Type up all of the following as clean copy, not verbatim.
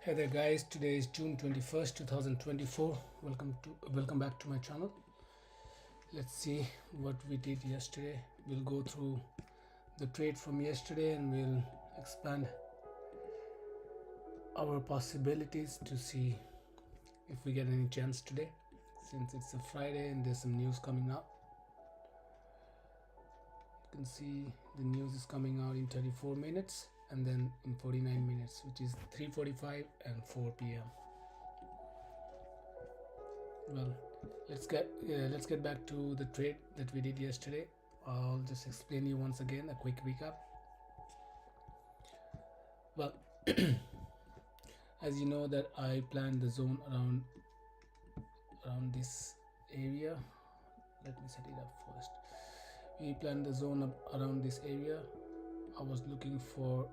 Hey there guys, today is June 21st, 2024. Welcome back to my channel. Let's see what we did yesterday. We'll go through the trade from yesterday and we'll expand our possibilities to see if we get any chance today, since it's a Friday and there's some news coming out. You can see the news is coming out in 34 minutes and then in 49 minutes, which is 3:45 and 4 p.m. Well, let's get back to the trade that we did yesterday. I'll just explain you once again a quick recap. Well, as you know that I planned the zone around this area. Let me set it up first. We planned the zone up around this area. I was looking for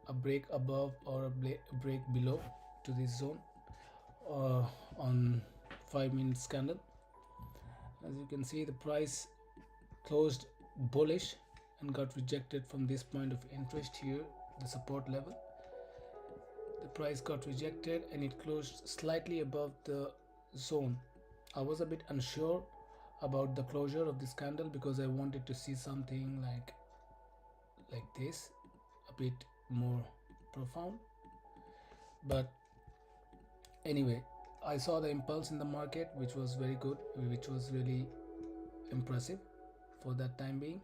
a break above or a break below to this zone on 5-minute candle. As you can see, the price closed bullish and got rejected from this point of interest here, the support level. The price got rejected and it closed slightly above the zone. I was a bit unsure about the closure of this candle because I wanted to see something like this, a bit more profound. But anyway, I saw the impulse in the market, which was very good, which was really impressive for that time being,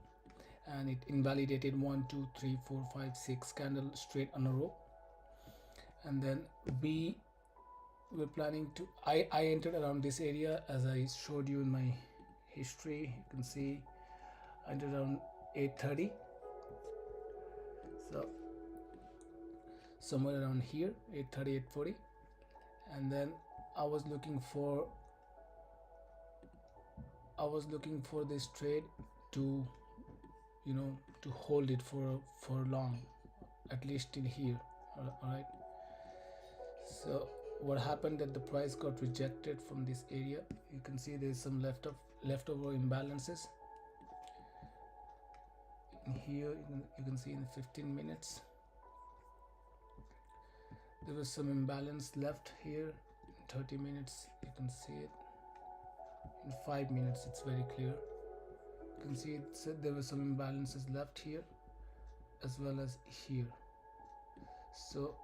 and it invalidated 1 2 3 4 5 6 candles straight on a row. And then we were planning to I entered around this area, as I showed you in my history. You can see I entered around 8:30, so somewhere around here, 8:30 8:40. And then I was looking for this trade to to hold it for long, at least till here. All right, so what happened that the price got rejected from this area. You can see there's some leftover imbalances in here. You can see in 15 minutes there was some imbalance left here. In 30 minutes you can see it. In 5 minutes it's very clear. You can see there were some imbalances left here as well as here. So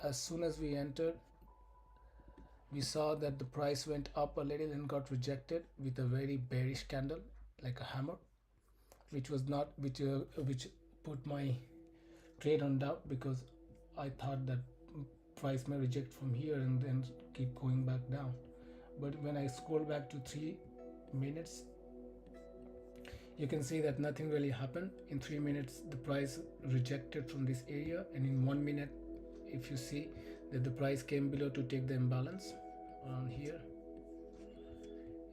as soon as we entered, we saw that the price went up a little and got rejected with a very bearish candle, like a hammer, which put my trade on doubt, because I thought that price may reject from here and then keep going back down. But when I scroll back to 3 minutes, you can see that nothing really happened. In 3 minutes the price rejected from this area, and in 1 minute, if you see that the price came below to take the imbalance around here,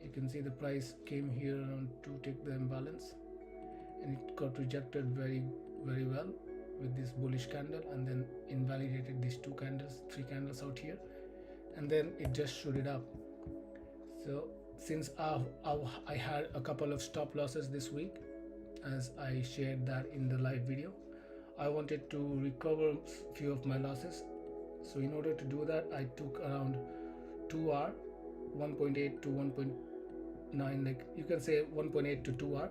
you can see the price came here around to take the imbalance, and it got rejected very well with this bullish candle, and then invalidated these 3 candles out here, and then it just shot it up. So since I had a couple of stop losses this week, as I shared that in the live video, I wanted to recover few of my losses. So in order to do that, I took around 2 hour, 1.8 to 1.9, like you can say 1.8 to 2 hour.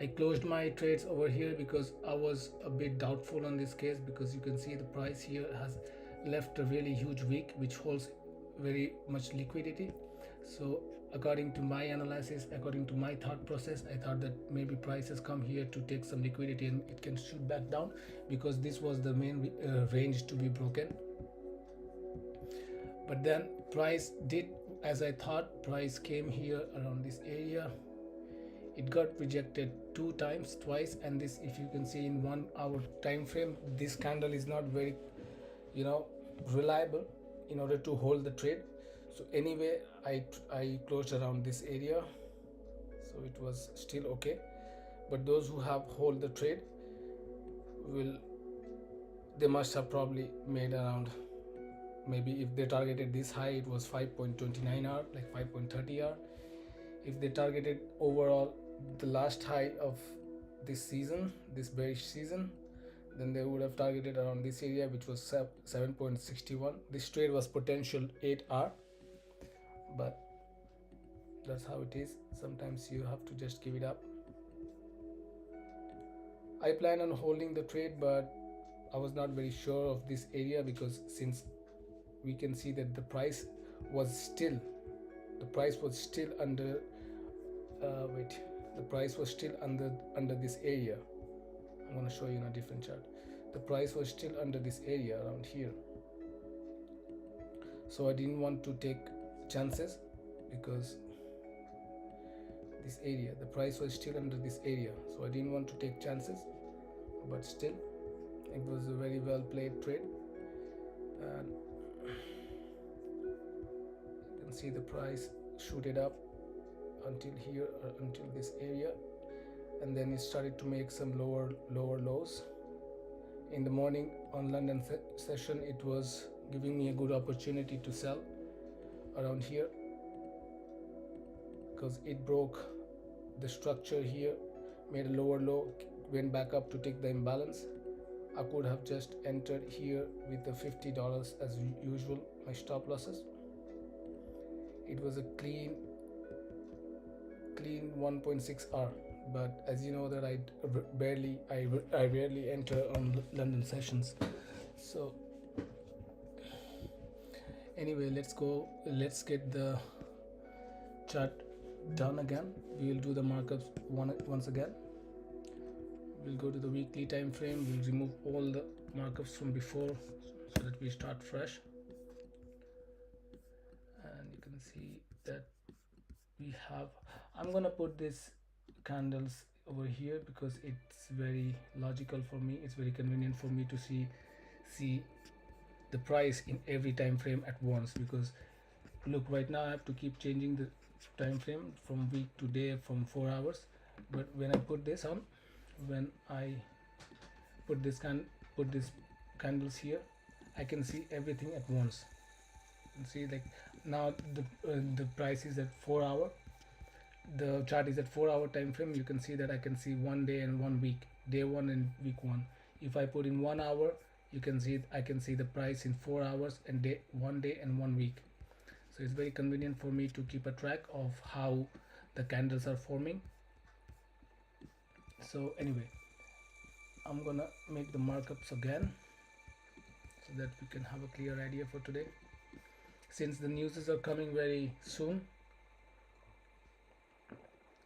I closed my trades over here because I was a bit doubtful on this case, because you can see the price here has left a really huge wick which holds very much liquidity. So according to my analysis, according to my thought process, I thought that maybe price has come here to take some liquidity and it can shoot back down, because this was the main range to be broken. But then price did as I thought. Price came here around this area. It got rejected twice, and this, if you can see in 1 hour time frame, this candle is not very reliable in order to hold the trade. So anyway, I closed around this area, so it was still okay. But those who have hold the trade they must have probably made around, maybe if they targeted this high, it was 5.29 hour, like 5.30 hour. If they targeted overall the last high of this season, this bearish season, then they would have targeted around this area, which was 7.61. This trade was potential 8R, but that's how it is. Sometimes you have to just give it up. I plan on holding the trade, but I was not very sure of this area, because since we can see that the price was still under the price was still under this area. I'm going to show you in a different chart. The price was still under this area around here, so I didn't want to take chances, because this area, the price was still under this area, so I didn't want to take chances. But still, it was a very well played trade, and you can see the price shoot it up until here, until this area, and then it started to make some lower lows. In the morning on London session, it was giving me a good opportunity to sell around here, because it broke the structure here, made a lower low, went back up to take the imbalance. I could have just entered here with the $50 as usual, my stop losses. It was a clean 1.6R, but as you know that I rarely enter on London sessions. So anyway, let's get the chart done again. We will do the markups once again. We'll go to the weekly time frame. We'll remove all the markups from before, so that we start fresh. And you can see that we have, I'm gonna put these candles over here because it's very logical for me. It's very convenient for me to see the price in every time frame at once, because look, right now I have to keep changing the time frame from week to day, from 4 hours. But when I put this on, when I put this candles here, I can see everything at once. You see, like now the price is at 4 hour, the chart is at 4 hour time frame. You can see that I can see 1 day and 1 week, day 1 and week 1. If I put in 1 hour, you can see I can see the price in 4 hours and 1 day and 1 week. So it's very convenient for me to keep a track of how the candles are forming. So anyway, I'm gonna make the markups again so that we can have a clear idea for today, since the news are coming very soon.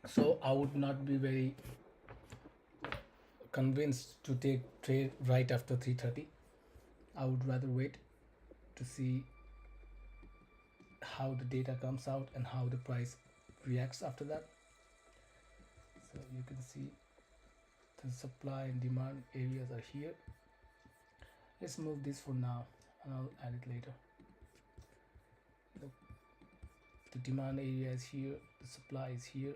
So I would not be very convinced to take trade right after 3:30. I would rather wait to see how the data comes out and how the price reacts after that. So you can see the supply and demand areas are here. Let's move this for now and I'll add it later. Look, the demand area is here, the supply is here.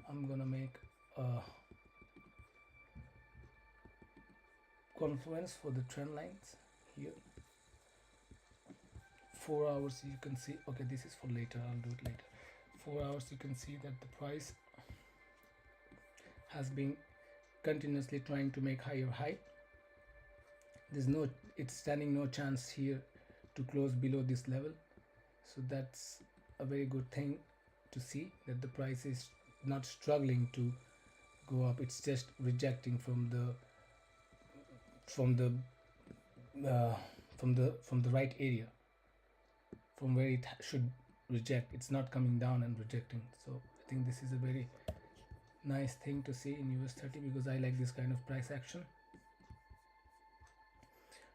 I'm gonna make a confluence for the trend lines here. 4 hours, you can see, okay, this is for later, I'll do it later. 4 hours, you can see that the price has been continuously trying to make higher high. It's standing no chance here to close below this level. So that's a very good thing to see, that the price is not struggling to go up. It's just rejecting from the right area, from where it should reject. It's not coming down and rejecting. So I think this is a very nice thing to see in US30, because I like this kind of price action.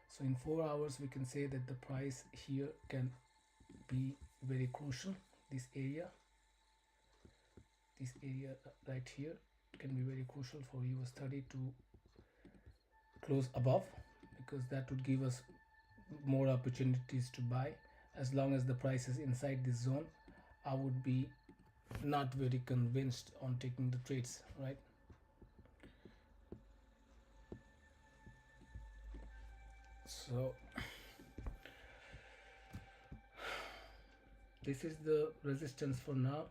So in 4 hours, we can say that the price here can be very crucial. This area right here can be very crucial for US30 to close above, because that would give us more opportunities to buy. As long as the price is inside this zone, I would be not very convinced on taking the trades, right? So this is the resistance for now.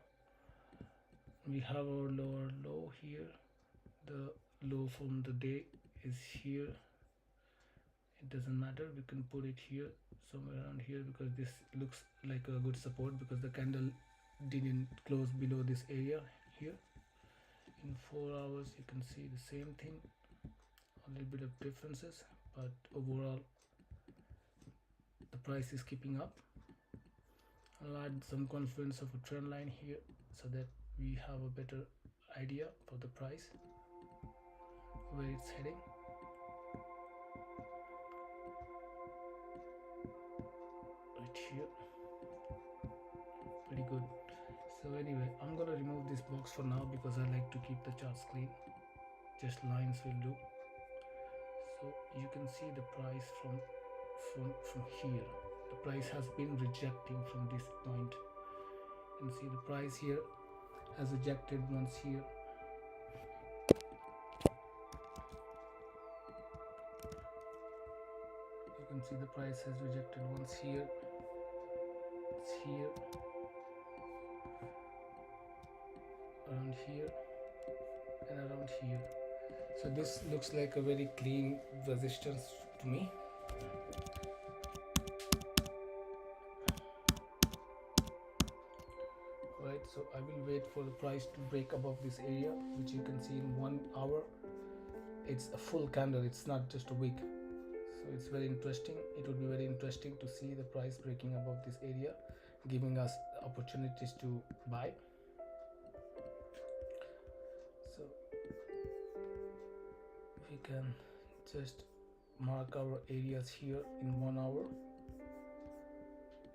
We have our lower low here. The low from the day is here. It doesn't matter, we can put it here, somewhere around here, because this looks like a good support because the candle didn't close below this area here. In 4 hours you can see the same thing, a little bit of differences, but overall the price is keeping up. I'll add some confluence of a trend line here so that we have a better idea for the price where it's heading. Right here, pretty good. So anyway, I'm gonna remove this box for now because I like to keep the charts clean, just lines will do. So you can see the price from here. The price has been rejecting from this point. You can see the price here has rejected once here. You can see the price has rejected once here. It's here, around here, and around here. So this looks like a very clean resistance to me. Right, so I will wait for the price to break above this area, which you can see in 1 hour. It's a full candle, it's not just a wick. So it's very interesting. It would be very interesting to see the price breaking above this area, giving us opportunities to buy. So we can just mark our areas here in 1 hour.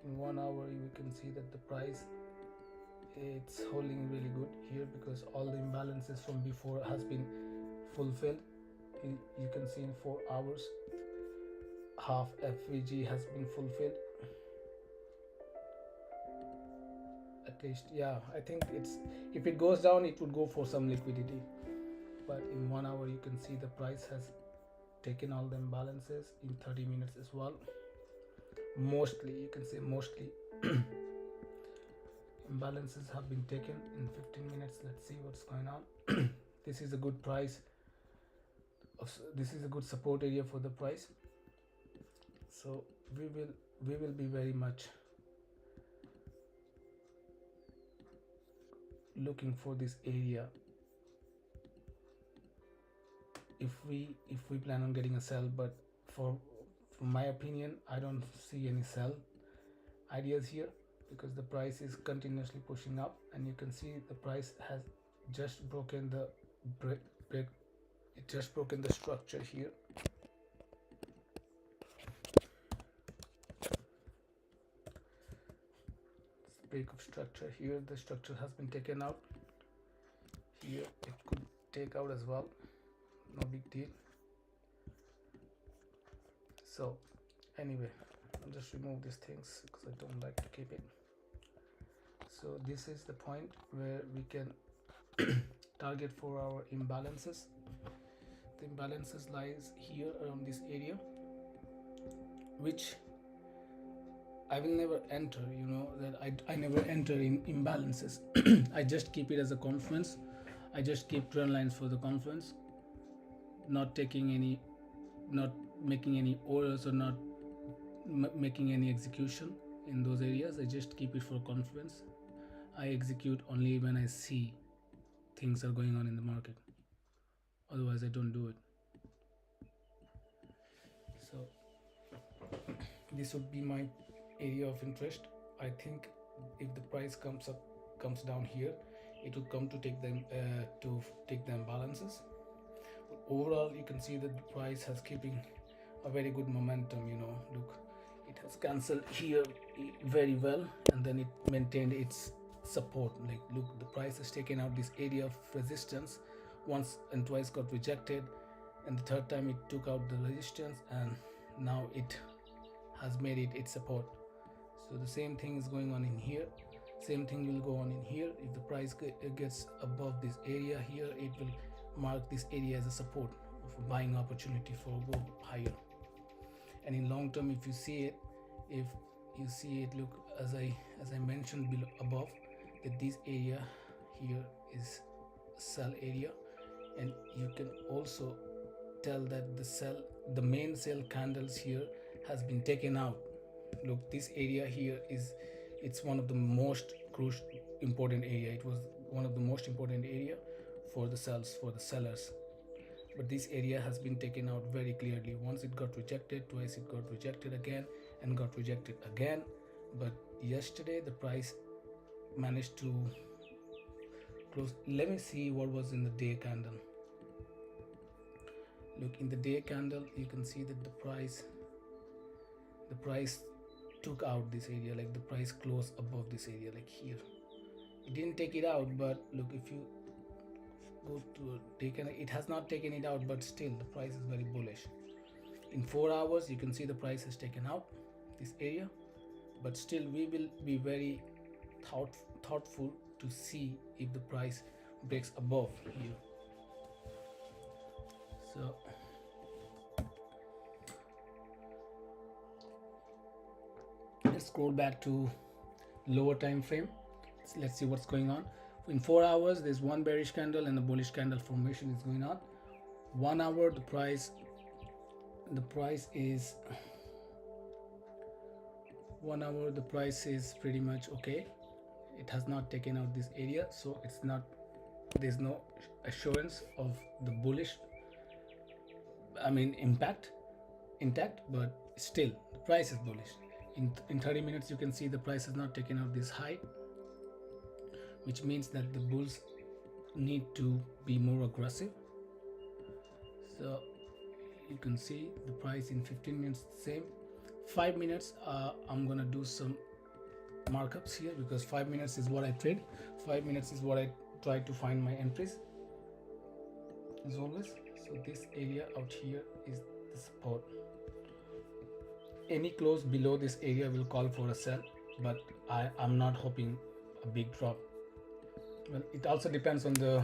In 1 hour you can see that the price, it's holding really good here because all the imbalances from before has been fulfilled. You can see in 4 hours half FVG has been fulfilled, at least. Yeah, I think it's, if it goes down it would go for some liquidity, but in 1 hour you can see the price has taken all the imbalances in 30 minutes as well. Mostly, you can say mostly imbalances have been taken in 15 minutes. Let's see what's going on. This is a good price, this is a good support area for the price. So we will be very much looking for this area if we plan on getting a sell. But from my opinion, I don't see any sell ideas here because the price is continuously pushing up, and you can see the price has just broken the break, it just broken the structure here. Break of structure here, the structure has been taken out. Here it could take out as well, no big deal. So anyway, I'll just remove these things because I don't like to keep it. So this is the point where we can target for our imbalances. The imbalances lies here around this area, which I will never enter, you know, that I never enter in imbalances. I just keep it as a confluence. I just keep trend lines for the confluence, not taking any, not making any orders or not making any execution in those areas. I just keep it for confluence. I execute only when I see things are going on in the market. Otherwise, I don't do it. So this would be my area of interest. I think if the price comes down here, it will come to take them imbalances. But overall, you can see that the price has keeping a very good momentum. You know, look, it has cancelled here very well, and then it maintained its support. Like, look, the price has taken out this area of resistance once and twice, got rejected, and the third time it took out the resistance, and now it has made it its support. So the same thing is going on in here, same thing will go on in here. If the price gets above this area here, it will mark this area as a support of a buying opportunity for go higher. And in long term, if you see it, look, as I mentioned below above, that this area here is sell area, and you can also tell that the main sell candles here has been taken out. Look, this area here it's one of the most crucial important area. It was one of the most important area for the sellers, but this area has been taken out very clearly. Once it got rejected, twice it got rejected again, and got rejected again. But yesterday the price managed to close. Let me see what was in the day candle. Look, in the day candle you can see that the price took out this area, like the price closed above this area, like here. It didn't take it out, but look, if you go to a day candle, it has not taken it out, but still the price is very bullish. In 4 hours you can see the price is taken out this area, but still we will be very thoughtful to see if the price breaks above here. So let's scroll back to lower time frame. Let's see what's going on. In 4 hours there's one bearish candle and a bullish candle formation is going on. 1 hour the price is 1 hour the price is pretty much okay. It has not taken out this area, so there's no assurance of the bullish impact intact, but still the price is bullish. In 30 minutes you can see the price has not taken out this high, which means that the bulls need to be more aggressive. So you can see the price in 15 minutes same. 5 minutes I'm gonna do some markups here, because 5 minutes is what I trade. 5 minutes is what I try to find my entries as always. So this area out here is the support. Any close below this area will call for a sell, but I'm not hoping a big drop. Well, it also depends on the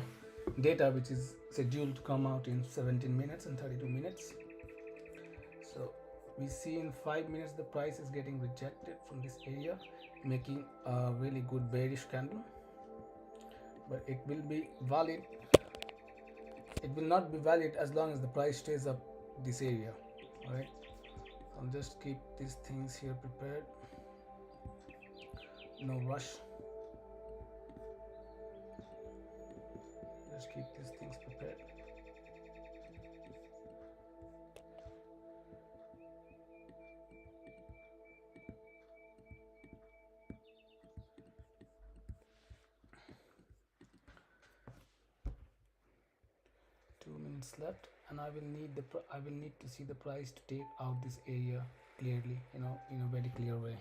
data, which is scheduled to come out in 17 minutes and 32 minutes. So we see in 5 minutes the price is getting rejected from this area, making a really good bearish candle, but it will be valid. It will not be valid as long as the price stays up this area. All right, I'll just keep these things here prepared. No rush. Just keep these things prepared. Left, and I will need to see the price to take out this area clearly, in a very clear way.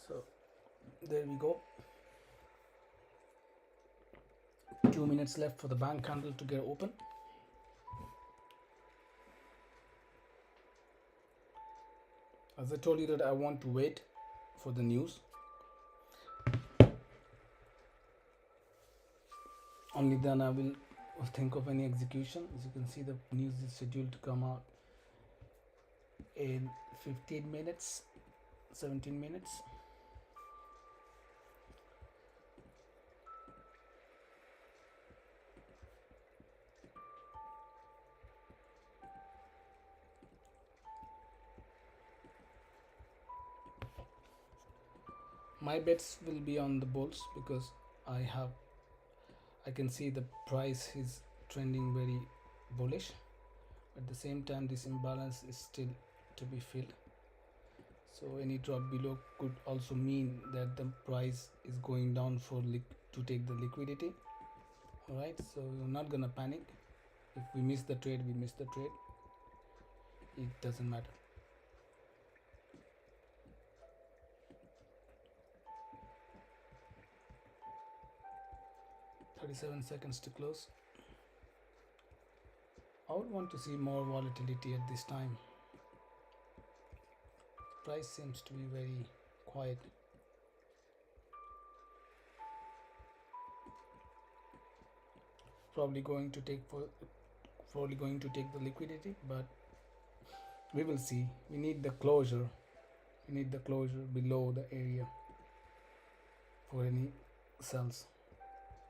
So there we go. 2 minutes left for the bank candle to get open. As I told you that I want to wait for the news. Only then I will think of any execution. As you can see, the news is scheduled to come out in 15 minutes, 17 minutes. My bets will be on the bulls, because I can see the price is trending very bullish. At the same time, this imbalance is still to be filled. So any drop below could also mean that the price is going down to take the liquidity. All right, so we're not gonna panic. If we miss the trade, we miss the trade. It doesn't matter. $37 seconds to close. I would want to see more volatility at this time. Price seems to be very quiet. Probably going to take the liquidity, but we will see. We need the closure. We need the closure below the area for any sells,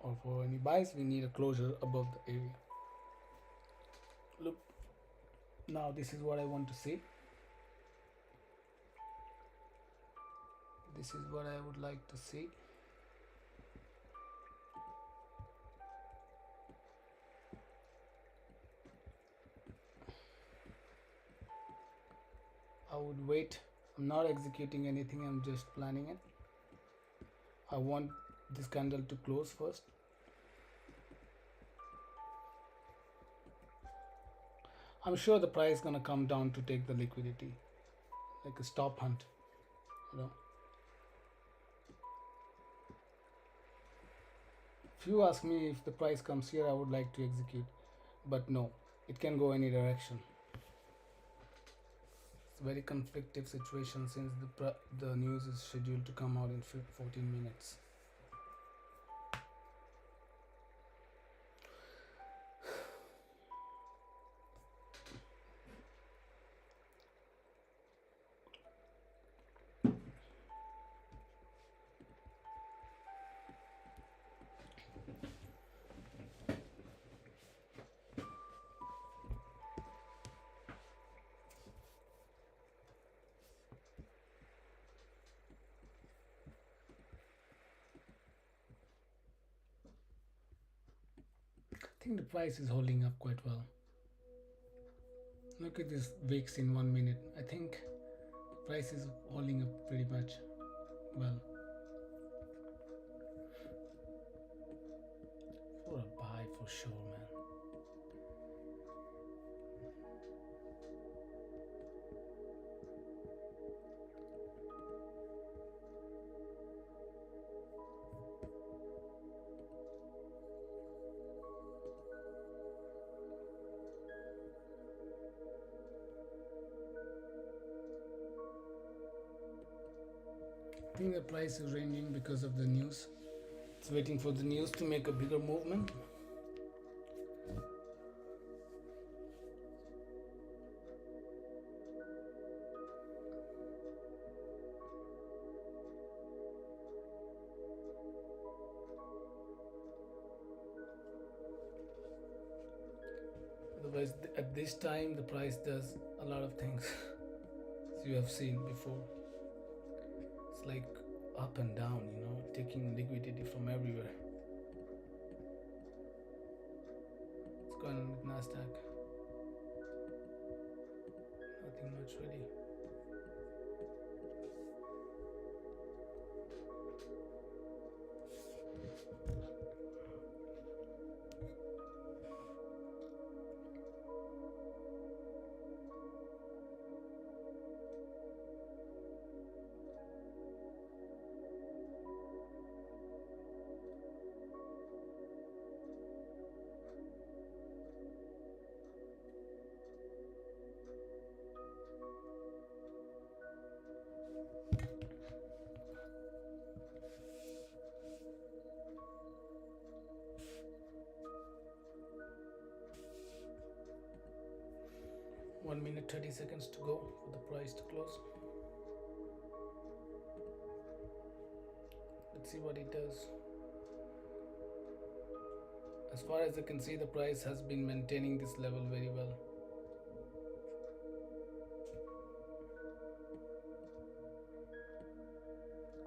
or for any buys we need a closure above the area. Look, now this is what I want to see. This is what I would like to see. I would wait. I'm not executing anything, I'm just planning it. I want this candle to close first. I'm sure the price is gonna come down to take the liquidity, like a stop hunt, you know. If you ask me if the price comes here, I would like to execute, but no, it can go any direction. It's a very conflictive situation since the news is scheduled to come out in 14 minutes. I think the price is holding up quite well. Look at this VIX in 1 minute. I think the price is holding up pretty much well. For a buy for sure, man. I think the price is ranging because of the news. It's waiting for the news to make a bigger movement. Otherwise, at this time, the price does a lot of things, as you have seen before. It's like up and down, you know, taking liquidity from everywhere. What's going on with Nasdaq? Nothing much really. One minute 30 seconds to go for the price to close. Let's see what it does. As far as I can see, the price has been maintaining this level very well.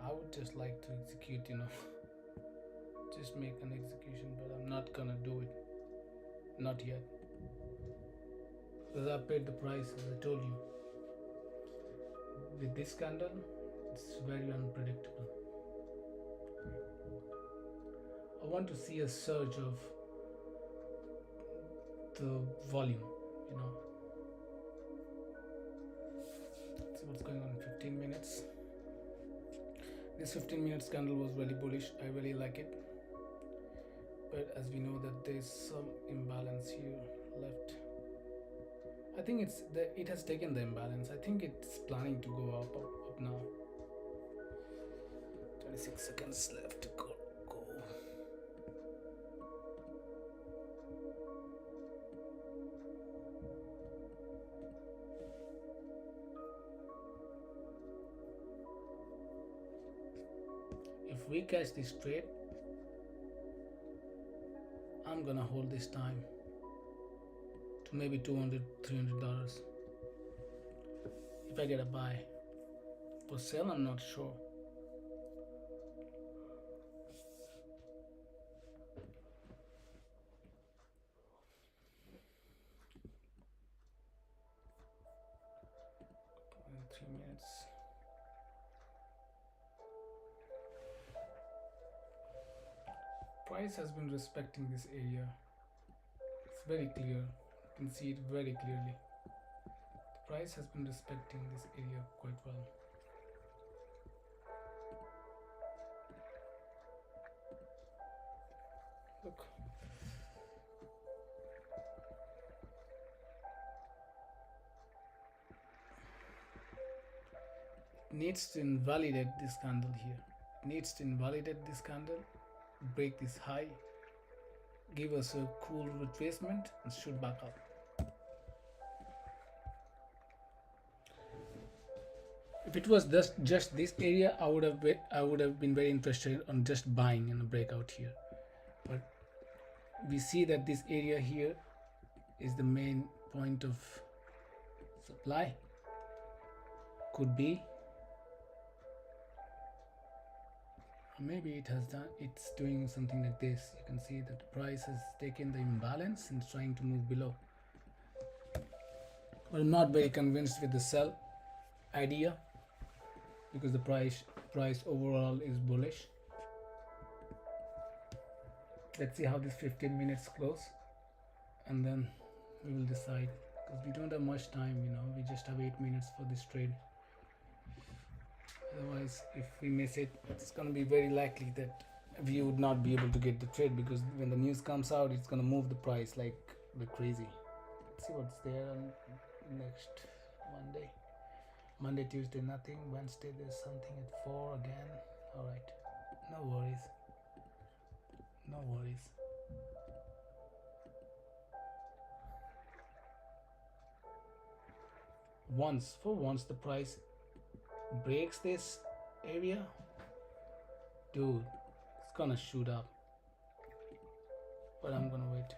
I would just like to execute, you know, just make an execution, but I'm not gonna do it. Not yet. Because I paid the price, as I told you. With this candle, it's very unpredictable. I want to see a surge of the volume, you know. Let's see what's going on in 15 minutes. This 15 minutes candle was very bullish. I really like it. But as we know that there's some imbalance here left. I think it has taken the imbalance. I think it's planning to go up now. 26 seconds left to go. If we catch this trade, I'm gonna hold this time to maybe $200-300 if I get a buy. For sale, I'm not sure. In 3 minutes. Price has been respecting this area. It's very clear. You can see it very clearly. The price has been respecting this area quite well. Look. It needs to invalidate this candle here. It needs to invalidate this candle, break this high, give us a cool retracement and shoot back up. If it was just this area, I would have been very interested on just buying in a breakout here. But we see that this area here is the main point of supply. Could be. Maybe it's doing something like this. You can see that the price has taken the imbalance and is trying to move below. But I'm not very convinced with the sell idea because the price overall is bullish. Let's see how this 15 minutes close and then we will decide, because we don't have much time, we just have 8 minutes for this trade. Otherwise, if we miss it, it's going to be very likely that we would not be able to get the trade, because when the news comes out, it's going to move the price like crazy. Let's see what's there on next Monday, Tuesday nothing. Wednesday there's something at 4 again. All right, no worries. Once the price breaks this area, dude, it's gonna shoot up, but I'm gonna wait.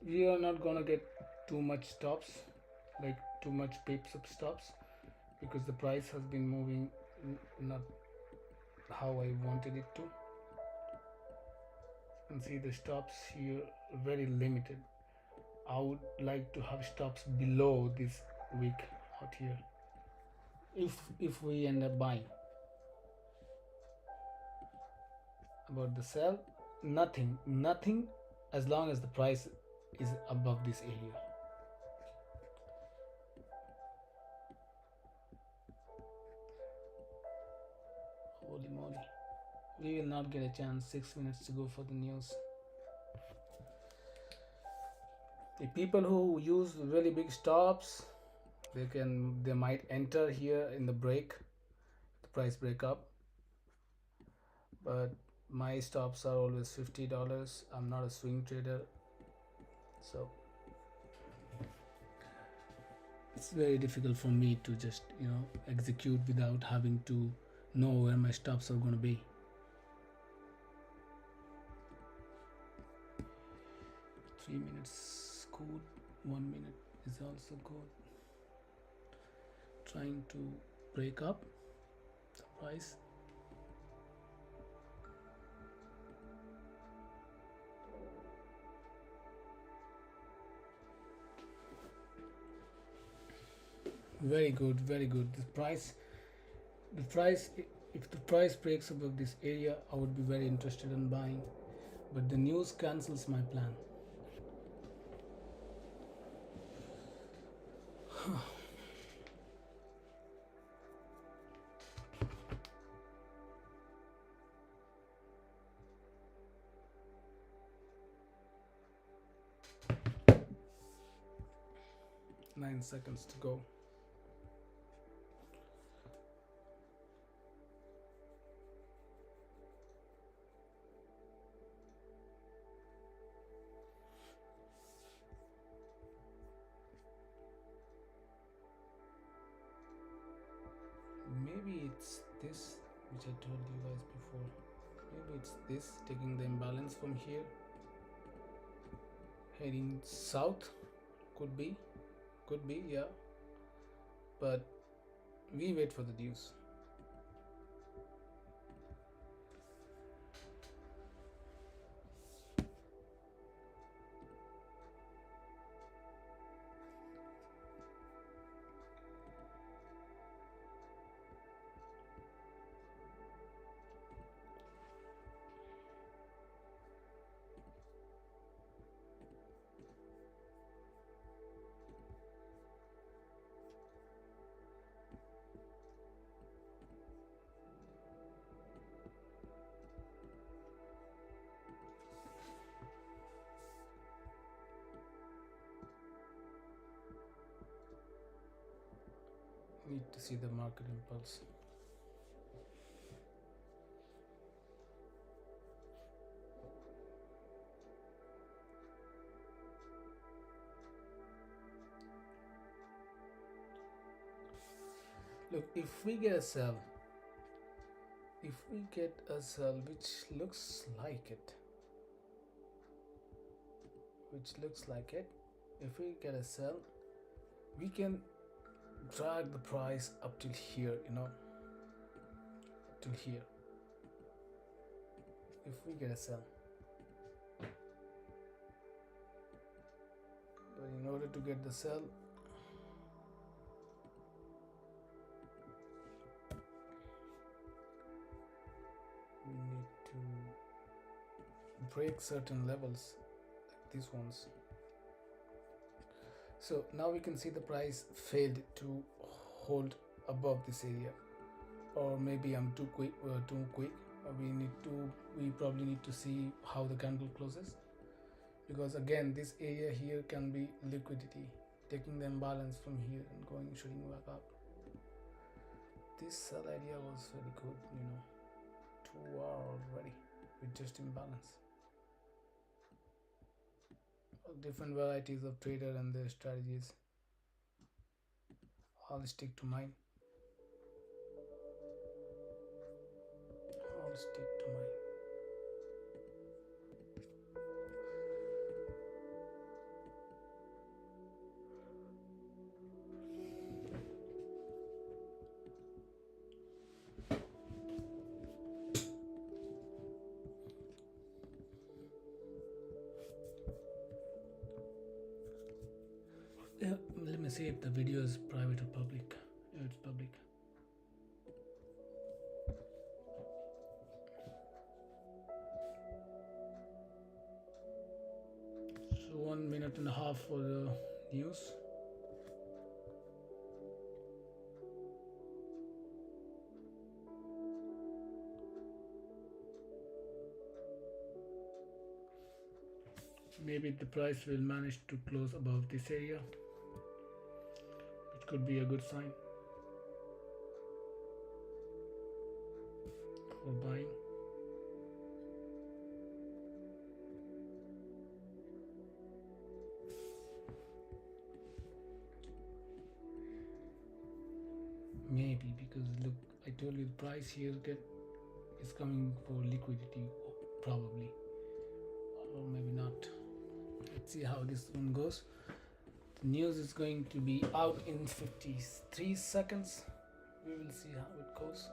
We are not gonna get too much stops, like too much pips of stops, because the price has been moving not how I wanted it to. You can see the stops here very limited. I would like to have stops below this wick out here if we end up buying. About the sell, nothing as long as the price is above this area. Holy moly, we will not get a chance. 6 minutes to go for the news. The people who use really big stops, they might enter here in the break, the price break up, but my stops are always $50. I'm not a swing trader, so it's very difficult for me to just execute without having to know where my stops are going to be. 3 minutes good, 1 minute is also good. Trying to break up the price. Very good. If the price breaks above this area, I would be very interested in buying, but the news cancels my plan. 9 seconds to go. it's this which I told you guys before. Maybe it's this, taking the imbalance from here, heading south. Could be, yeah. But we wait for the news. Need to see the market impulse. Look, if we get a sell, which looks like it, if we get a sell, we can drag the price up till here, till here, if we get a sell. But in order to get the sell, we need to break certain levels like these ones. So now we can see the price failed to hold above this area, or maybe I'm too quick. We probably need to see how the candle closes, because again this area here can be liquidity, taking the imbalance from here and going shooting back up. This sell idea was very good, 2 hours already with just imbalance. Different varieties of trader and their strategies. I'll stick to mine. Let me see if the video is private or public. It's public. So 1.5 minutes for the news. Maybe the price will manage to close above this area. It could be a good sign for buying. Maybe, because look, I told you the price here is coming for liquidity, probably, or maybe not. Let's see how this one goes. The news is going to be out in 53 seconds. We will see how it goes.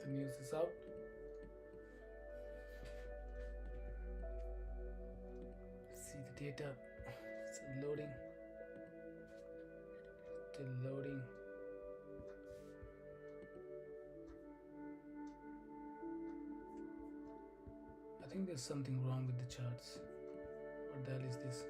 The news is out. See the data. It's loading. Still loading. I think there's something wrong with the charts. What the hell is this?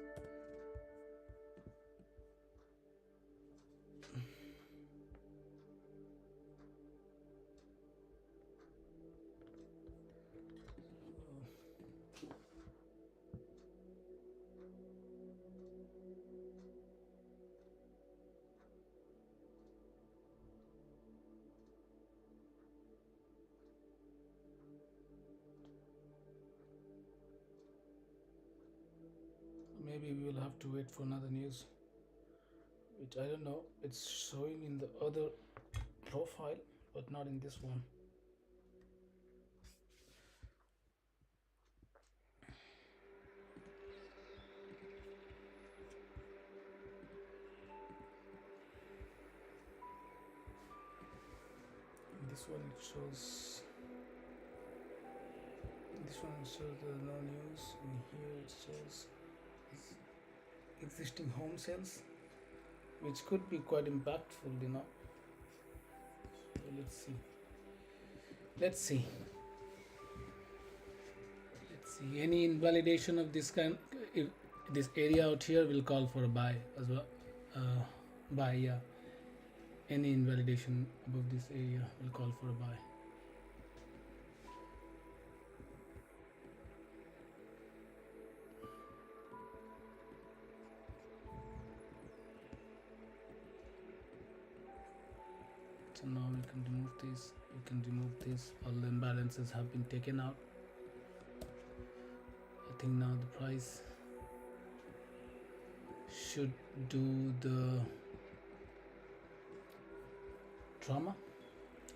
Maybe we will have to wait for another news, which I don't know. It's showing in the other profile, but not in this one. This one it shows. This one shows the no news. And here it shows existing home sales, which could be quite impactful, you know. So let's see. Let's see. Let's see. Any invalidation of this kind, if this area out here will call for a buy as well. Buy, yeah. Any invalidation above this area will call for a buy. So now we can remove this. We can remove this. All the imbalances have been taken out. I think now the price should do the drama.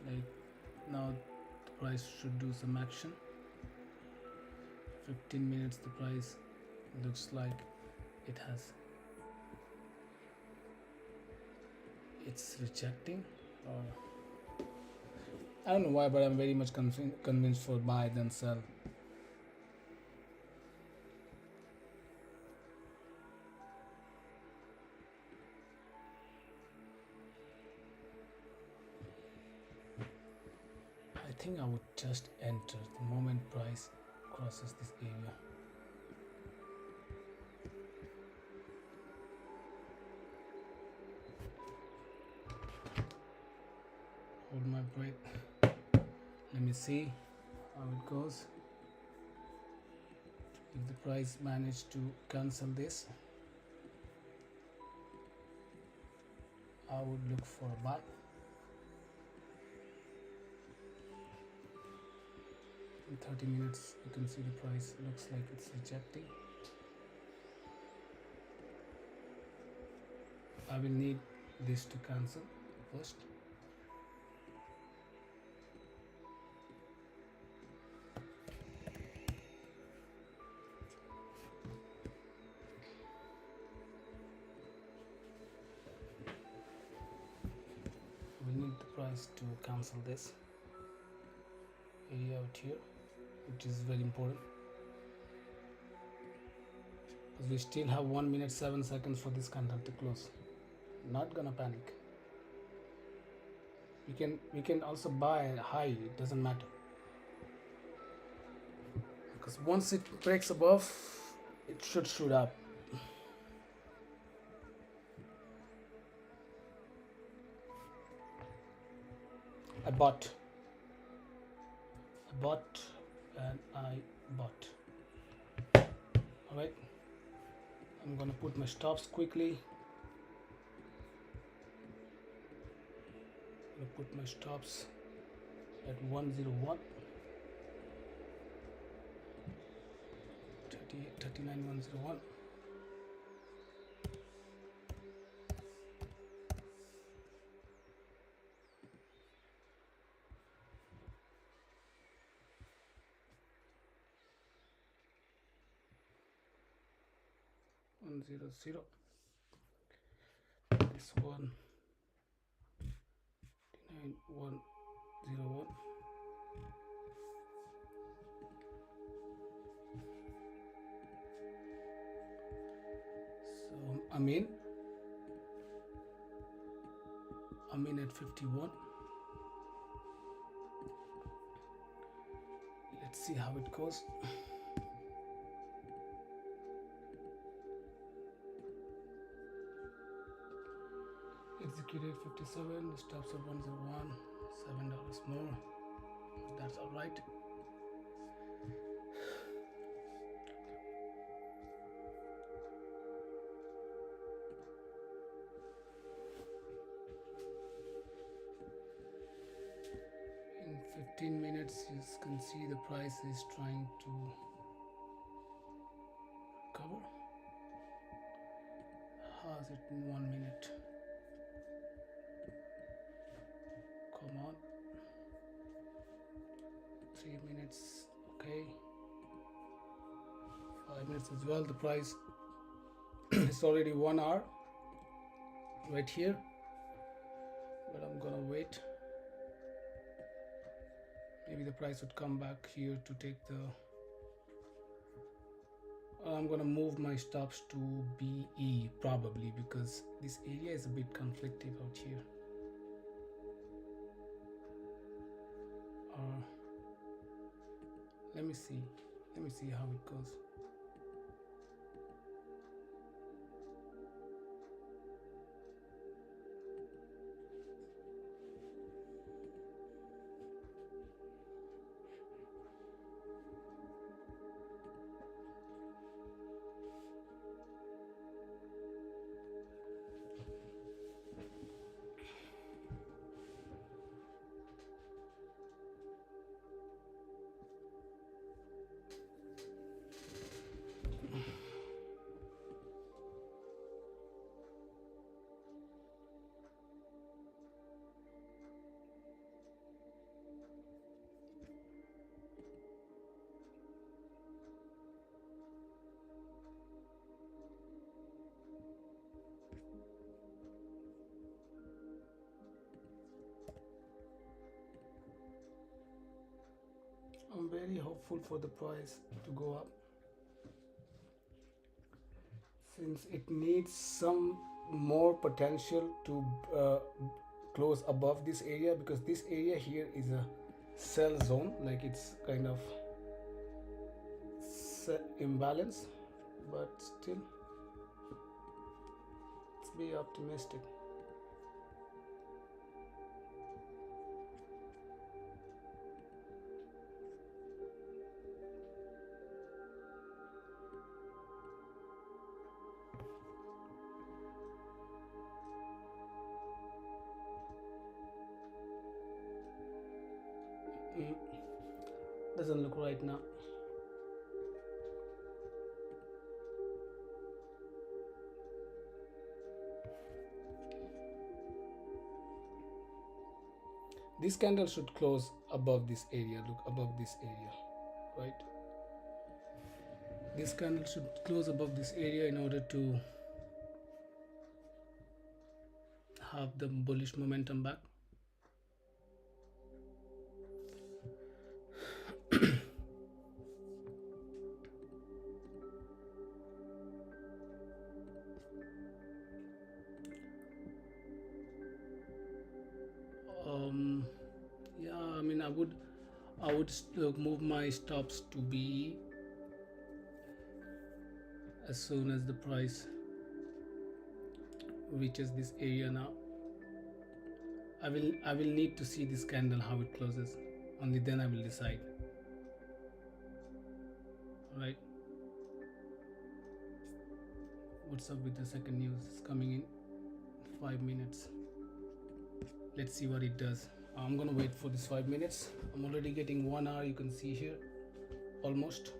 Like now the price should do some action. 15 minutes the price looks like it's rejecting, or I don't know why, but I'm very much convinced for buy than sell. I think I would just enter the moment price crosses this area. Hold my breath. Let me see how it goes. If the price managed to cancel this, I would look for a buy. In 30 minutes you can see the price looks like it's rejecting. I will need this to cancel first. We need the price to cancel this area out here, which is very important because we still have 1 minute 7 seconds for this candle to close. Not gonna panic. We can also buy high, it doesn't matter, because once it breaks above it should shoot up. I bought and I bought. Alright, I'm gonna put my stops quickly. I'm gonna put my stops at 101, 39, 101. This one 101. So I'm in. I'm in at 51. Let's see how it goes. Executed 57, stops at 101, $7 more. That's all right. In 15 minutes, you can see the price is trying to recover. How's it in 1 minute? Come on. 3 minutes, okay. 5 minutes as well. The price is already 1 hour right here, but I'm gonna wait. Maybe the price would come back here to take the I'm gonna move my stops to BE probably, because this area is a bit conflictive out here. Let me see how it goes. I'm very hopeful for the price to go up, since it needs some more potential to close above this area, because this area here is a sell zone, like it's kind of imbalance, but still let's be optimistic. Doesn't look right now. This candle should close above this area. Look, above this area, right? This candle should close above this area in order to have the bullish momentum back. Yeah, I mean, I would move my stops to be as soon as the price reaches this area. Now I will need to see this candle how it closes. Only then I will decide. All right, what's up with the second news? It's coming in 5 minutes. Let's see what it does. I'm gonna wait for this 5 minutes. I'm already getting 1 hour, you can see here, almost.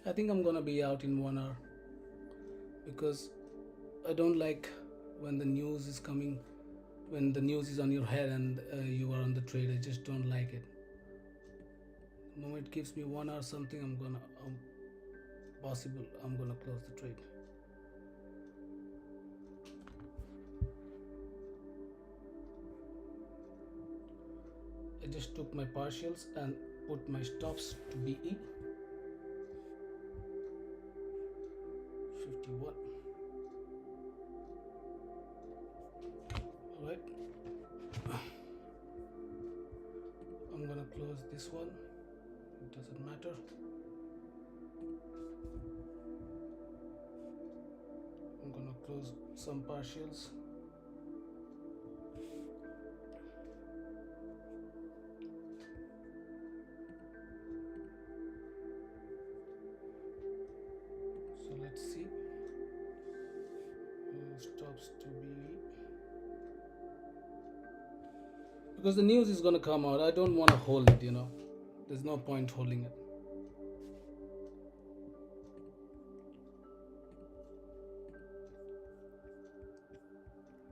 I think I'm gonna be out in 1 hour, because I don't like when the news is coming, when the news is on your head and you are on the trade. I just don't like it. The moment it gives me 1 hour something, I'm gonna possible I'm gonna close the trade. I just took my partials and put my stops to BE 51. Alright, I'm gonna close this one, it doesn't matter. I'm gonna close some partials. So let's see. Stops to be, because the news is gonna come out. I don't want to hold it, there's no point holding it.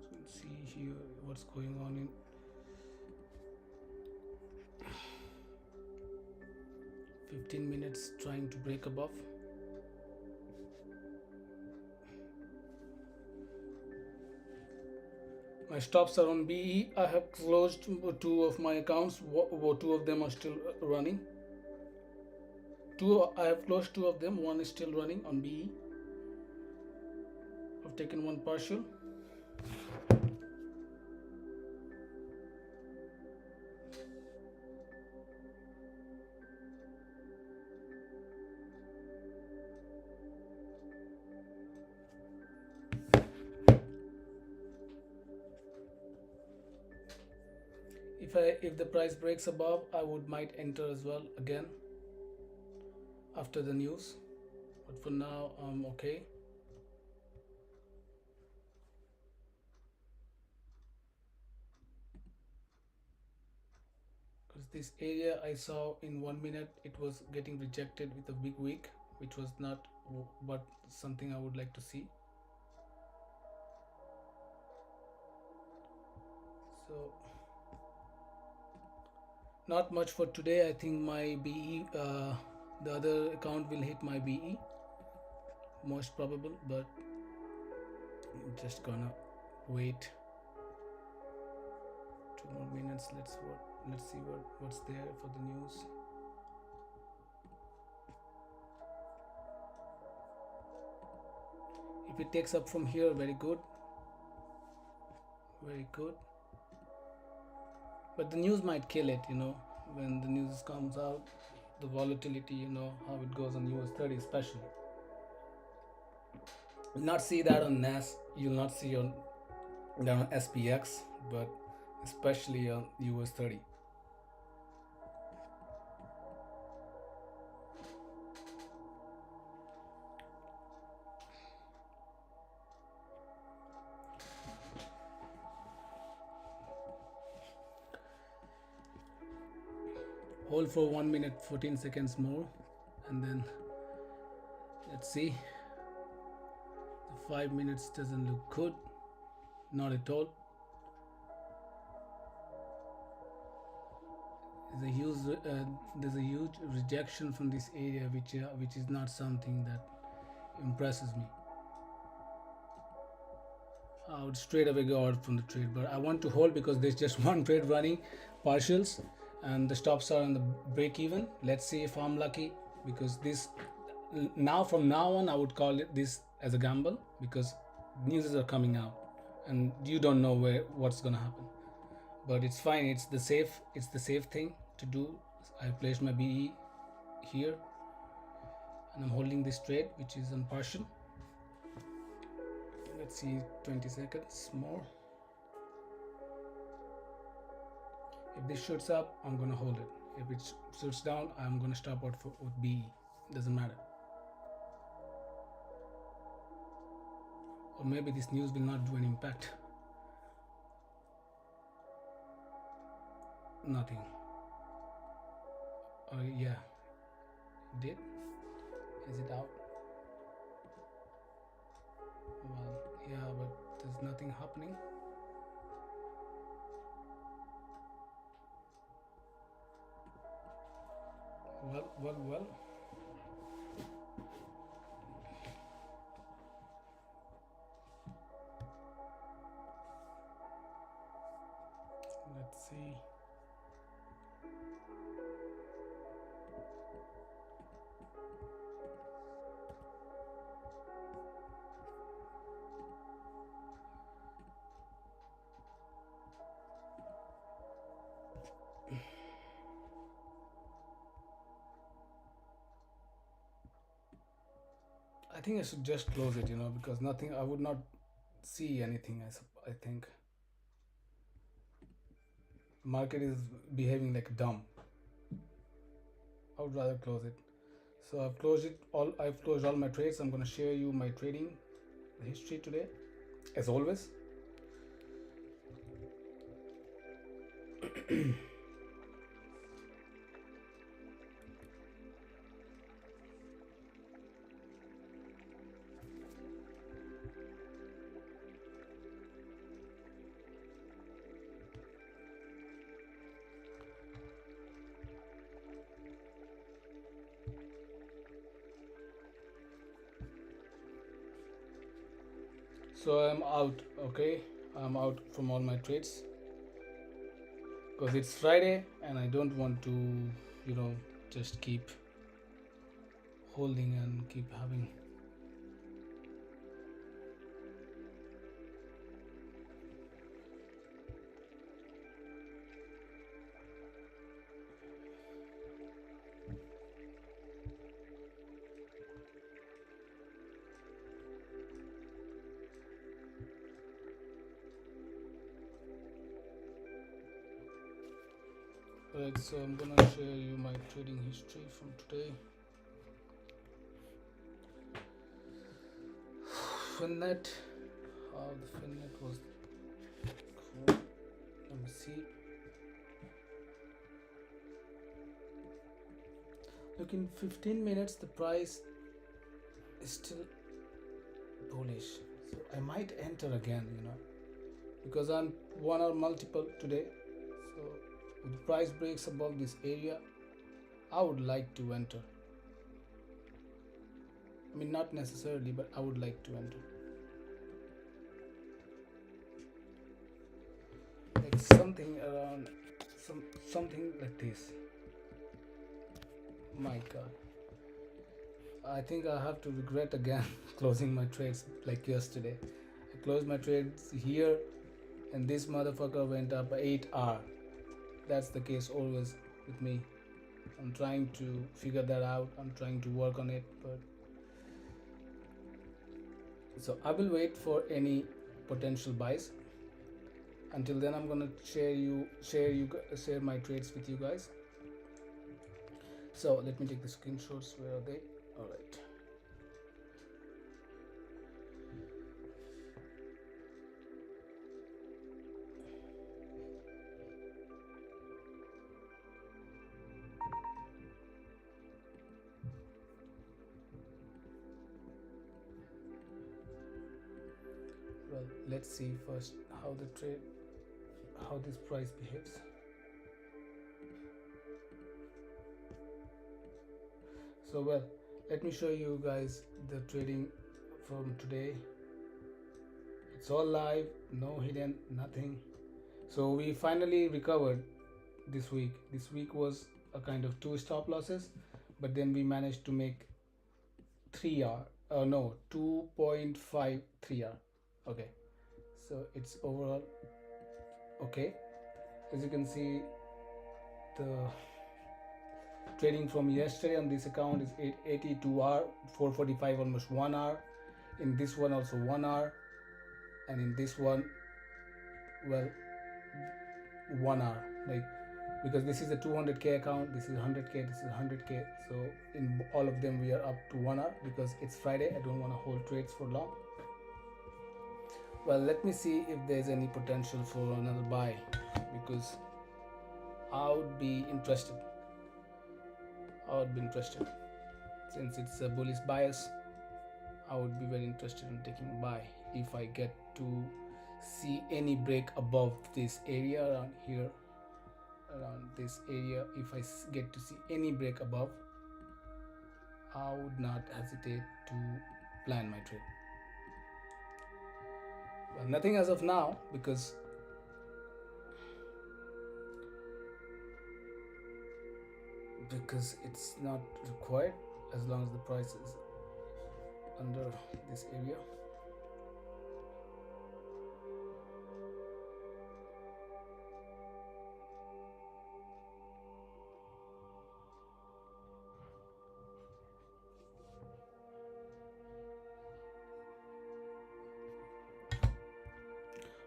So let's see here what's going on in 15 minutes, trying to break above. My stops are on BE. I have closed 2 of my accounts. 2 of them are still running. I have closed 2 of them. 1 is still running on BE. I've taken 1 partial. If the price breaks above, I might enter as well again after the news, but for now I'm okay. Because this area I saw in 1 minute, it was getting rejected with a big wick, which was not but something I would like to see. So not much for today. I think my BE, the other account will hit my BE, most probable, but I'm just gonna wait 2 more minutes. Let's see what's there for the news. If it takes up from here, very good, very good. But the news might kill it, when the news comes out, the volatility, how it goes on US30 especially. You'll not see that on NAS, you'll not see on SPX, but especially on US30. Hold for 1 minute 14 seconds more, and then let's see. The 5 minutes doesn't look good, not at all. There's a huge rejection from this area, which is not something that impresses me. I would straight away go out from the trade, but I want to hold because there's just 1 trade running, partials, and the stops are on the break even. Let's see if I'm lucky, because this from now on I would call it this as a gamble, because news are coming out and you don't know what's gonna happen. But it's fine, it's the safe thing to do. I placed my BE here and I'm holding this trade, which is on partial. Let's see, 20 seconds more. If this shoots up, I'm gonna hold it. If it shoots down, I'm gonna stop out with BE. Doesn't matter. Or maybe this news will not do an impact. Nothing. Oh yeah, it did. Is it out? Well, yeah, but there's nothing happening. Well. Let's see. I think I should just close it, because nothing, I would not see anything. I think market is behaving like dumb. I would rather close it. So I've closed it all. I've closed all my trades. I'm going to share you my trading history today, as always. So I'm out. Okay, I'm out from all my trades because it's Friday and I don't want to, just keep holding and keep having. Alright, so I'm gonna share you my trading history from today. Finnet, how the Finnet was cool. Let me see. Look, in 15 minutes the price is still bullish, so I might enter again, because I'm 1 hour multiple today. So if the price breaks above this area, I would like to enter. I mean, not necessarily, but I would like to enter. Like something around, something like this. My God, I think I have to regret again closing my trades like yesterday. I closed my trades here, and this motherfucker went up 8 hour. That's the case always with me. I'm trying to figure that out. I'm trying to work on it, but so I will wait for any potential buys. Until then, I'm gonna share my trades with you guys. So let me take the screenshots. Where are they? All right. Well, let's see first how this price behaves. So well, let me show you guys the trading from today. It's all live, no hidden, nothing. So we finally recovered this week. This week was a kind of 2 stop losses, but then we managed to make 3R. 2.5 3R. Okay, so it's overall okay. As you can see, the trading from yesterday on this account is 882R, 445, almost 1 hour. In this one also 1 hour, and in this one, well, 1 hour. Like, because this is a 200k account, this is 100k, this is 100k. So in all of them we are up to 1 hour because it's Friday. I don't want to hold trades for long. Well, let me see if there's any potential for another buy, because I would be interested. Since it's a bullish bias. I would be very interested in taking a buy if I get to see any break above this area around here, around this area. If I get to see any break above, I would not hesitate to plan my trade. Well, nothing as of now, because it's not required as long as the price is under this area.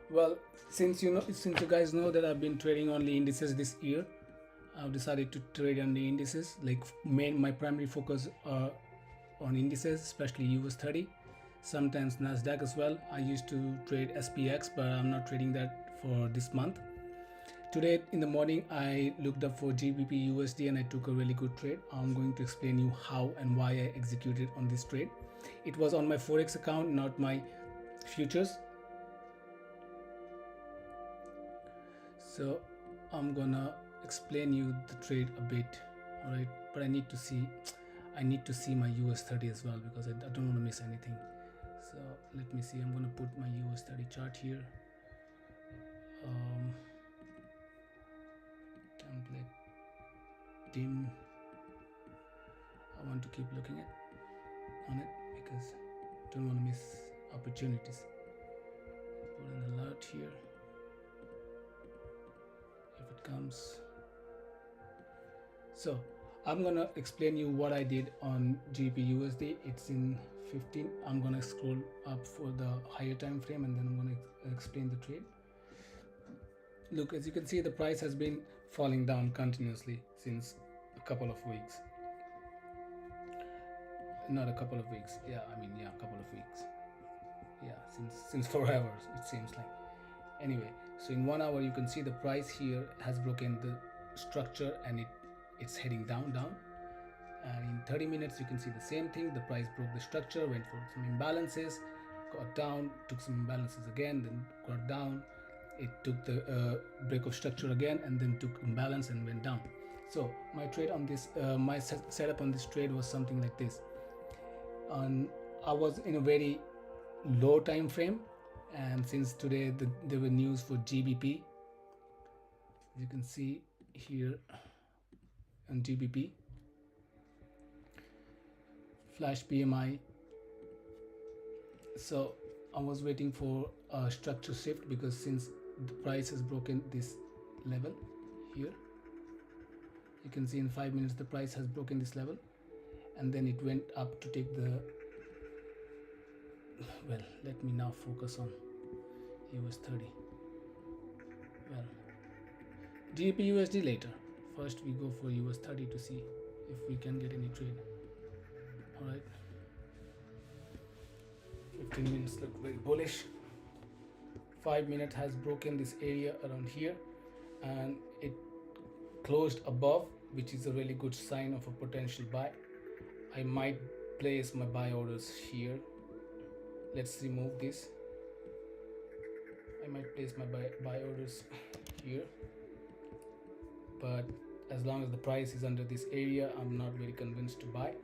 Well, since you guys know that I've been trading only indices this year, I've decided to trade on the indices. Like my primary focus on indices, especially US30, sometimes Nasdaq as well. I used to trade SPX, but I'm not trading that for this month. Today in the morning I looked up for GBP USD and I took a really good trade. I'm going to explain you how and why I executed on this trade. It was on my Forex account, not my futures. So I'm gonna explain you the trade a bit, all right? But I need to see my US30 as well, because I don't want to miss anything. So let me see. I'm gonna put my US30 chart here. Template dim. I want to keep looking on it because I don't want to miss opportunities. Put an alert here if it comes. So I'm gonna explain you what I did on GBP USD. It's in 15. I'm gonna scroll up for the higher time frame and then I'm gonna explain the trade. Look, as you can see, the price has been falling down continuously since a couple of weeks. Not a couple of weeks. Yeah, I mean, yeah, a couple of weeks. Yeah, since forever, it seems like. Anyway, so in 1 hour, you can see the price here has broken the structure and it's heading down. And in 30 minutes, you can see the same thing. The price broke the structure, went for some imbalances, got down, took some imbalances again, then got down. It took the break of structure again and then took imbalance and went down. So my trade on this, my setup on this trade was something like this. I was in a very low time frame, and since today there were news for GBP, you can see here on GBP flash PMI. So I was waiting for a structure shift, because since the price has broken this level here, you can see in 5 minutes the price has broken this level and then it went up to take the, well, let me now focus on US30. Well, GBP USD later. First we go for US30 to see if we can get any trade. All right, 15 minutes look very bullish. 5 minutes has broken this area around here and it closed above, which is a really good sign of a potential buy. I might place my buy orders here. Let's remove this. I might place my buy orders here, but as long as the price is under this area, I'm not very convinced to buy.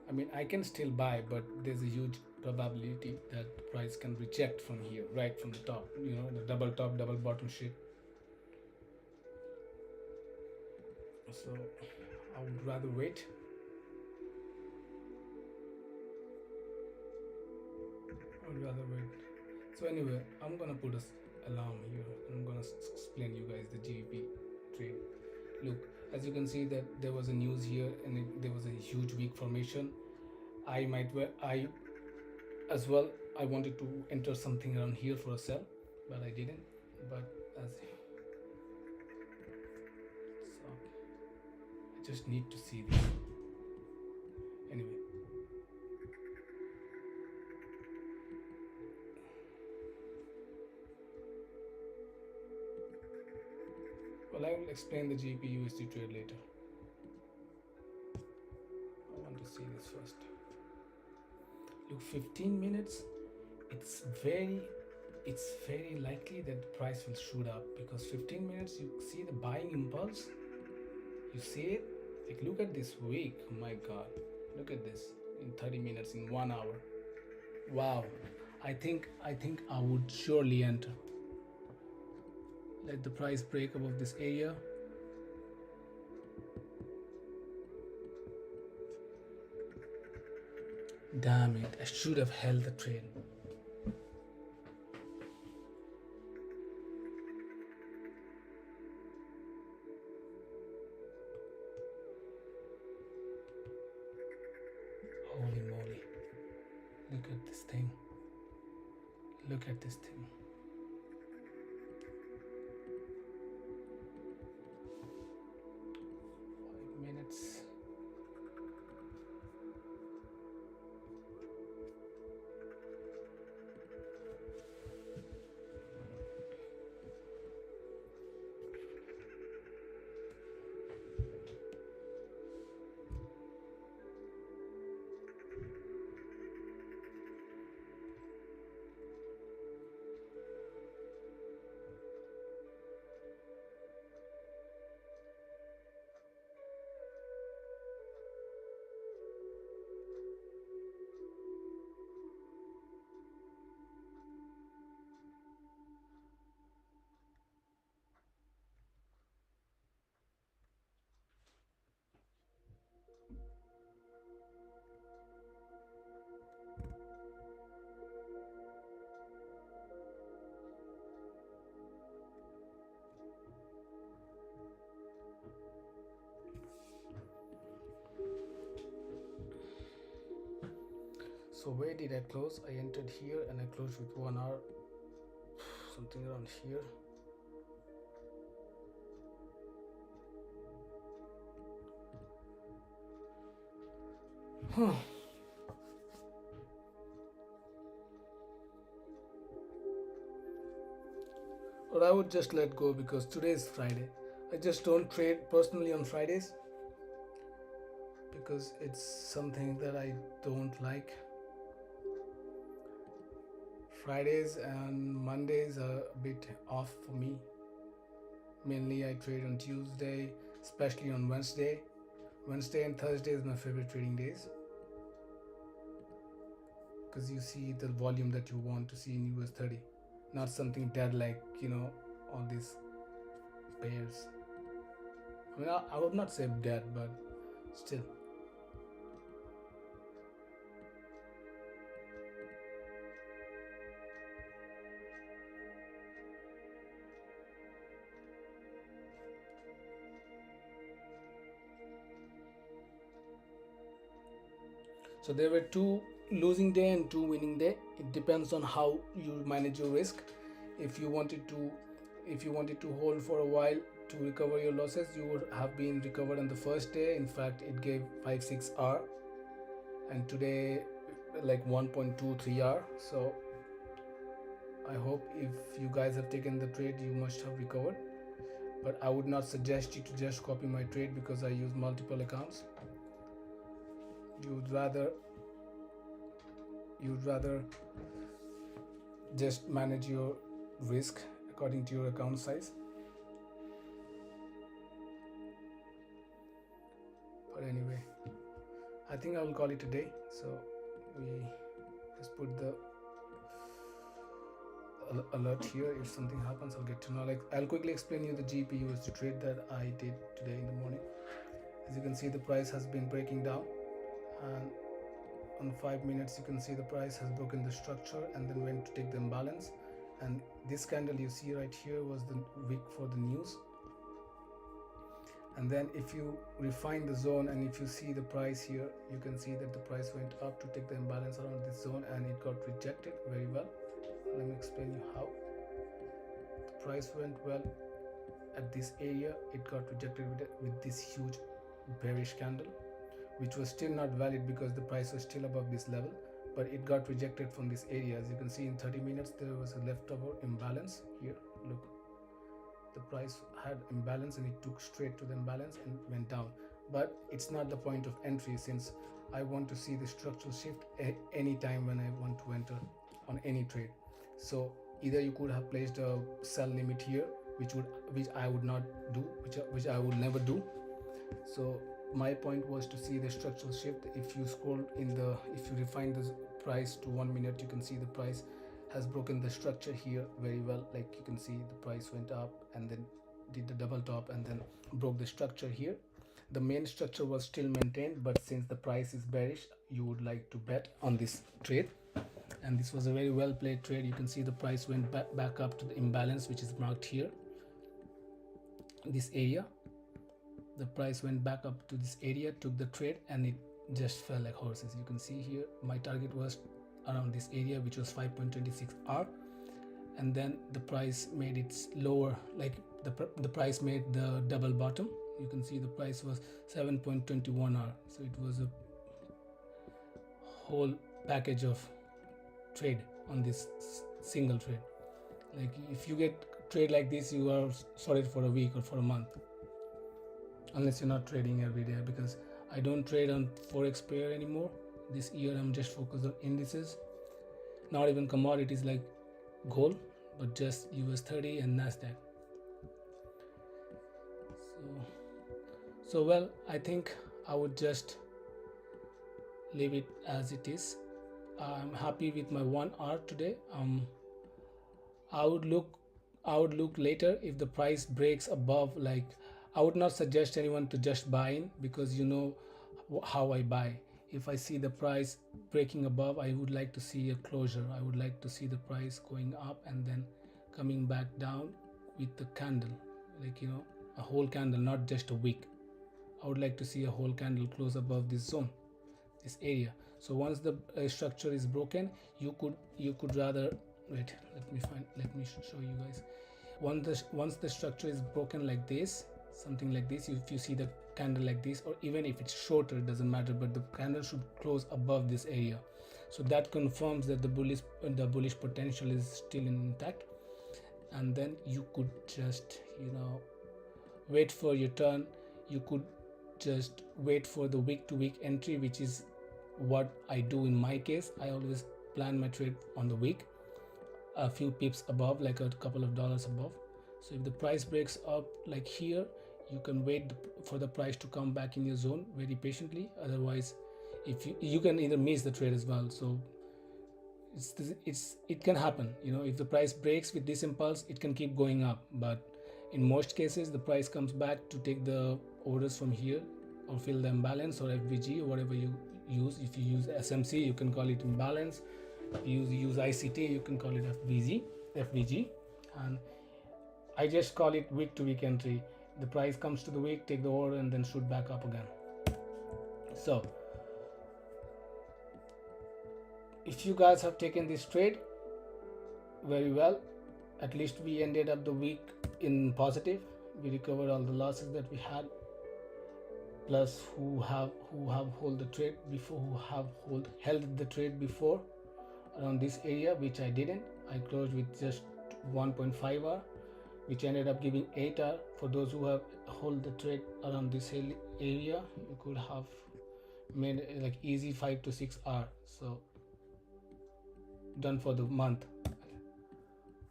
I mean, I can still buy, but there's a huge probability that the price can reject from here, right from the top, you know, the double top, double bottom shit. So I would rather wait. So anyway, I'm gonna put a alarm here. I'm gonna explain you guys the GBP trade. Look, as you can see that there was a news here and there was a huge weak formation. I as well, I wanted to enter something around here for a sell, but I didn't. But so I just need to see this. Anyway, well, I will explain the GBP USD trade later. I want to see this first. Look, 15 minutes, it's very likely that the price will shoot up, because 15 minutes you see the buying impulse, you see it. Like, look at this week, oh my god, look at this, in 30 minutes, in 1 hour. Wow. I think I would surely enter. Let the price break above this area. Damn it, I should have held the trade. Holy moly. Look at this thing. Look at this thing. 5 minutes. So where did I close? I entered here and I closed with 1 hour, something around here. Or I would just let go, because today is Friday. I just don't trade personally on Fridays because it's something that I don't like. Fridays and Mondays are a bit off for me. Mainly I trade on Tuesday, especially on Wednesday. Wednesday and Thursday is my favorite trading days, because you see the volume that you want to see in US30, not something dead like, all these pairs. I mean, I would not say dead, but still. So there were 2 losing day and 2 winning day. It depends on how you manage your risk. If you wanted to hold for a while to recover your losses, you would have been recovered on the first day. In fact, it gave 5-6 hour, and today like 1.23 hour. So I hope if you guys have taken the trade, you must have recovered. But I would not suggest you to just copy my trade, because I use multiple accounts. You'd rather just manage your risk according to your account size. But anyway, I think I will call it a day. So we just put the alert here. If something happens, I'll get to know. Like, I'll quickly explain you the GPUs to trade that I did today in the morning. As you can see, the price has been breaking down, and on 5 minutes you can see the price has broken the structure and then went to take the imbalance. And this candle you see right here was the wick for the news. And then if you refine the zone and if you see the price here, you can see that the price went up to take the imbalance around this zone, and it got rejected very well. Let me explain you how. The price went well at this area. It got rejected with this huge bearish candle, which was still not valid because the price was still above this level, but it got rejected from this area. As you can see, in 30 minutes there was a leftover imbalance here. Look, the price had imbalance and it took straight to the imbalance and went down. but it's not the point of entry, since I want to see the structural shift at any time when I want to enter on any trade. So either you could have placed a sell limit here, which I would not do, which I would never do. So my point was to see the structural shift. If you scroll if you refine the price to 1 minute, you can see the price has broken the structure here very well. Like you can see the price went up and then did the double top and then broke the structure here. The main structure was still maintained, but since the price is bearish, you would like to bet on this trade. And this was a very well played trade. You can see the price went back up to the imbalance, which is marked here, this area. The price went back up to this area, took the trade, and it just fell like horses. You can see here my target was around this area, which was 5.26R, and then the price made its lower, like the price made the double bottom. You can see the price was 7.21R. So it was a whole package of trade on this single trade. Like if you get trade like this, you are sorted for a week or for a month, unless you're not trading every day. Because I don't trade on forex pair anymore. This year I'm just focused on indices, not even commodities like gold, but just US30 and Nasdaq. So well, I think I would just leave it as it is. I'm happy with my 1 hour today. I would look later if the price breaks above. Like I would not suggest anyone to just buy in, because you know how I buy. If I see the price breaking above, I would like to see a closure. I would like to see the price going up and then coming back down with the candle, like you know, a whole candle, not just a wick. I would like to see a whole candle close above this zone, this area. So once the structure is broken, you could rather wait. Let me show you guys. Once the structure is broken like this, something like this, if you see the candle like this, or even if it's shorter, it doesn't matter, but the candle should close above this area. So that confirms that the bullish potential is still intact, and then you could just, you know, wait for your turn. You could just wait for the week to week entry, which is what I do in my case. I always plan my trade on the week, a few pips above, like a couple of dollars above. So if the price breaks up like here, you can wait for the price to come back in your zone very patiently. Otherwise, if you can either miss the trade as well. So it can happen, you know, if the price breaks with this impulse, it can keep going up, but in most cases the price comes back to take the orders from here or fill the imbalance or FVG or whatever you use. If you use SMC, you can call it imbalance. If you use ICT, you can call it FVG, and I just call it week to week entry. The price comes to the week, take the order, and then shoot back up again. So if you guys have taken this trade very well, at least we ended up the week in positive. We recovered all the losses that we had, plus who have held the trade before, who have held the trade before around this area, which I didn't. I closed with just 1.5 hour, which ended up giving 8 hour. For those who have hold the trade around this area, you could have made like easy 5 to 6 hour. So done for the month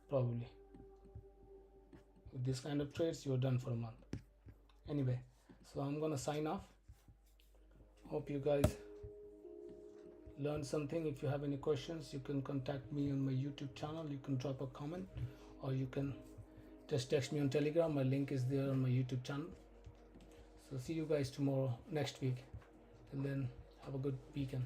probably. With this kind of trades, you're done for a month. Anyway, so I'm gonna sign off. Hope you guys learned something. If you have any questions, you can contact me on my YouTube channel. You can drop a comment, or you can just text me on Telegram. My link is there on my YouTube channel. So see you guys tomorrow, next week. Till then, have a good weekend.